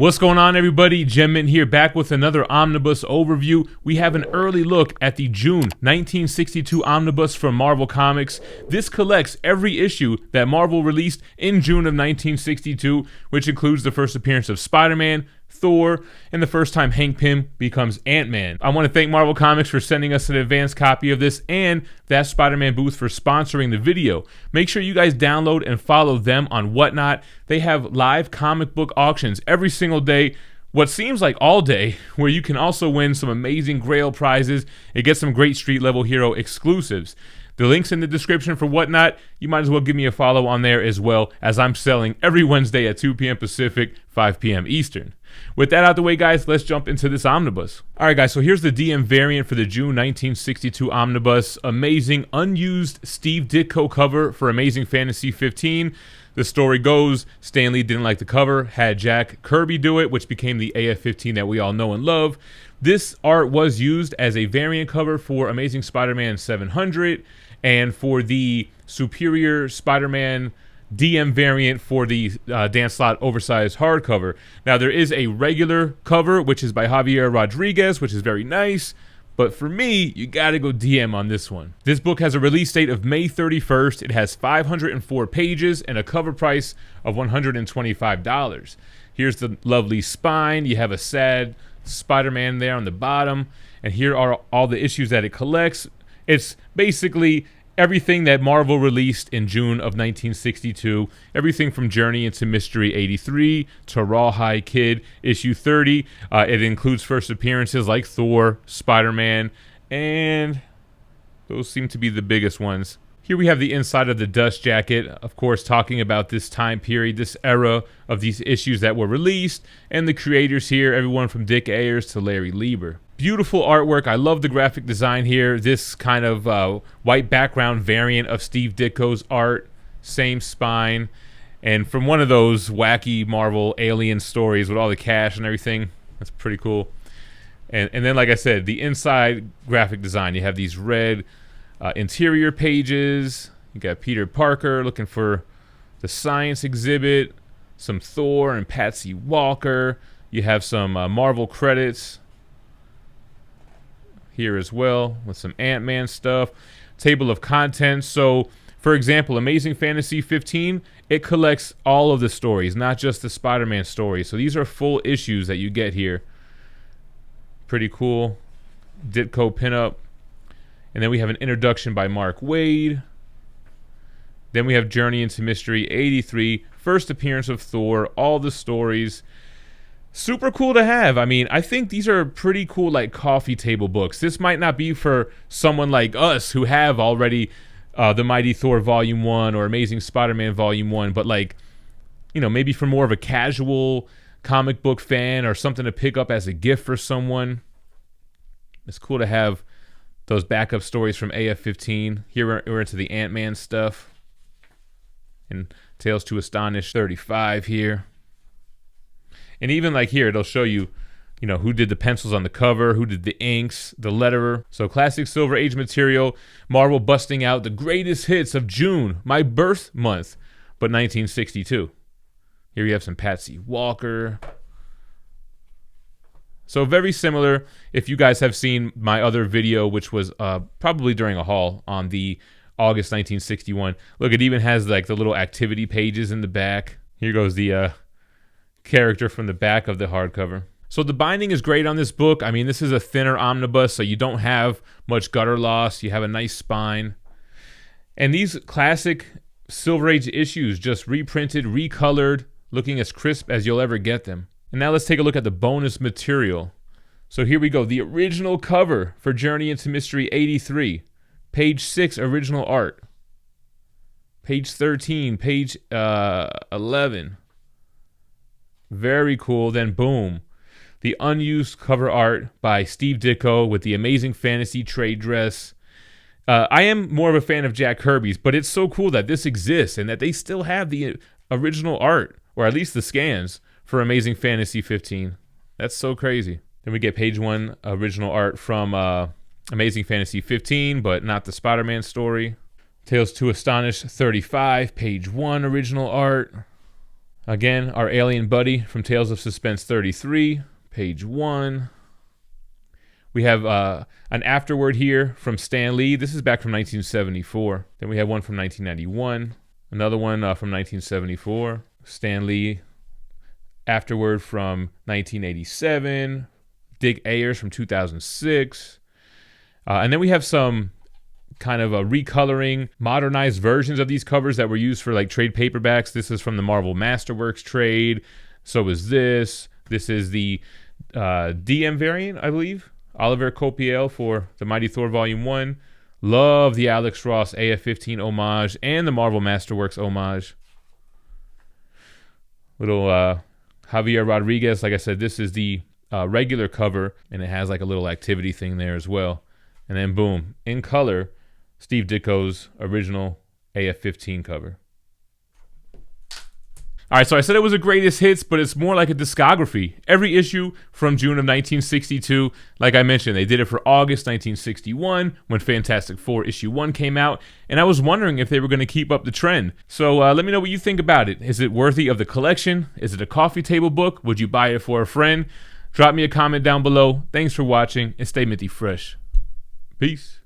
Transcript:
What's going on, everybody? GemMint here, back with another Omnibus overview. We have an early look at the June 1962 Omnibus from Marvel Comics. This collects every issue that Marvel released in June of 1962, which includes the first appearance of Spider-Man, Thor, and the first time Hank Pym becomes Ant-Man. I want to thank Marvel Comics for sending us an advanced copy of this, and That Spider-Man Booth for sponsoring the video. Make sure you guys download and follow them on Whatnot. They have live comic book auctions every single day, what seems like all day, where you can also win some amazing Grail prizes and get some great street level hero exclusives. The link's in the description for Whatnot. You might as well give me a follow on there as well, as I'm selling every Wednesday at 2 p.m. Pacific, 5 p.m. Eastern. With that out the way, guys, let's jump into this Omnibus. Alright guys, so here's the DM variant for the June 1962 Omnibus. Amazing unused Steve Ditko cover for Amazing Fantasy 15. The story goes, Stan Lee didn't like the cover, had Jack Kirby do it, which became the AF-15 that we all know and love. This art was used as a variant cover for Amazing Spider-Man 700 and for the Superior Spider-Man DM variant for the Dan Slott oversized hardcover. Now, there is a regular cover, which is by Javier Rodriguez, which is very nice. But for me, you gotta go DM on this one. This book has a release date of May 31st. It has 504 pages and a cover price of $125. Here's the lovely spine. You have a sad Spider-Man there on the bottom. And here are all the issues that it collects. It's basically everything that Marvel released in June of 1962. Everything from Journey into Mystery 83 to Rawhide Kid issue 30. It includes first appearances like Thor, Spider-Man, and those seem to be the biggest ones. Here we have the inside of the dust jacket, of course, talking about this time period, this era of these issues that were released, and the creators here, everyone from Dick Ayers to Larry Lieber. Beautiful artwork. I love the graphic design here. This kind of white background variant of Steve Ditko's art, same spine, and from one of those wacky Marvel alien stories with all the cash and everything. That's pretty cool. And then, like I said, the inside graphic design. You have these red interior pages. You got Peter Parker looking for the science exhibit, some Thor and Patsy Walker. You have some Marvel credits here as well with some Ant-Man stuff. Table of contents. So, for example, Amazing Fantasy 15, it collects all of the stories, not just the Spider-Man stories. So these are full issues that you get here. Pretty cool. Ditko pinup. And then we have an introduction by Mark Waid. Then we have Journey into Mystery 83, first appearance of Thor, all the stories. Super cool to have. I mean, I think these are pretty cool, like, coffee table books. This might not be for someone like us who have already the Mighty Thor Volume 1 or Amazing Spider-Man Volume 1, but, like, you know, maybe for more of a casual comic book fan or something to pick up as a gift for someone. It's cool to have those backup stories from AF-15. Here we're into the Ant-Man stuff. And Tales to Astonish 35 here. And even like here, it'll show you, you know, who did the pencils on the cover, who did the inks, the letterer. So classic Silver Age material. Marvel busting out the greatest hits of June, my birth month, but 1962. Here you have some Patsy Walker. So very similar. If you guys have seen my other video, which was probably during a haul on the August 1961. Look, it even has like the little activity pages in the back. Here goes the character from the back of the hardcover. So the binding is great on this book. I mean, this is a thinner omnibus, so you don't have much gutter loss. You have a nice spine. And these classic Silver Age issues just reprinted, recolored, looking as crisp as you'll ever get them. And now let's take a look at the bonus material. So here we go. The original cover for Journey into Mystery 83. Page 6, original art. Page 13, page 11. Very cool. Then boom, the unused cover art by Steve Ditko with the Amazing Fantasy trade dress. I am more of a fan of Jack Kirby's, but it's so cool that this exists and that they still have the original art, or at least the scans, for Amazing Fantasy 15. That's so crazy. Then we get page 1 original art from Amazing Fantasy 15, but not the Spider-Man story. Tales to Astonish 35, page 1 original art. Again, our alien buddy from Tales of Suspense 33, page 1. We have an afterword here from Stan Lee. This is back from 1974. Then we have one from 1991. Another one from 1974. Stan Lee afterword from 1987. Dick Ayers from 2006. And then we have some kind of recoloring, modernized versions of these covers that were used for like trade paperbacks. This is from the Marvel Masterworks trade. So is this. This is the DM variant, I believe. Oliver Copiel for the Mighty Thor Volume 1. Love the Alex Ross AF-15 homage and the Marvel Masterworks homage. Little Javier Rodriguez. Like I said, this is the regular cover, and it has like a little activity thing there as well. And then boom, in color, Steve Ditko's original AF-15 cover. All right, so I said it was a greatest hits, but it's more like a discography. Every issue from June of 1962, like I mentioned, they did it for August 1961 when Fantastic Four issue 1 came out, and I was wondering if they were going to keep up the trend. So let me know what you think about it. Is it worthy of the collection? Is it a coffee table book? Would you buy it for a friend? Drop me a comment down below. Thanks for watching, and stay minty fresh. Peace.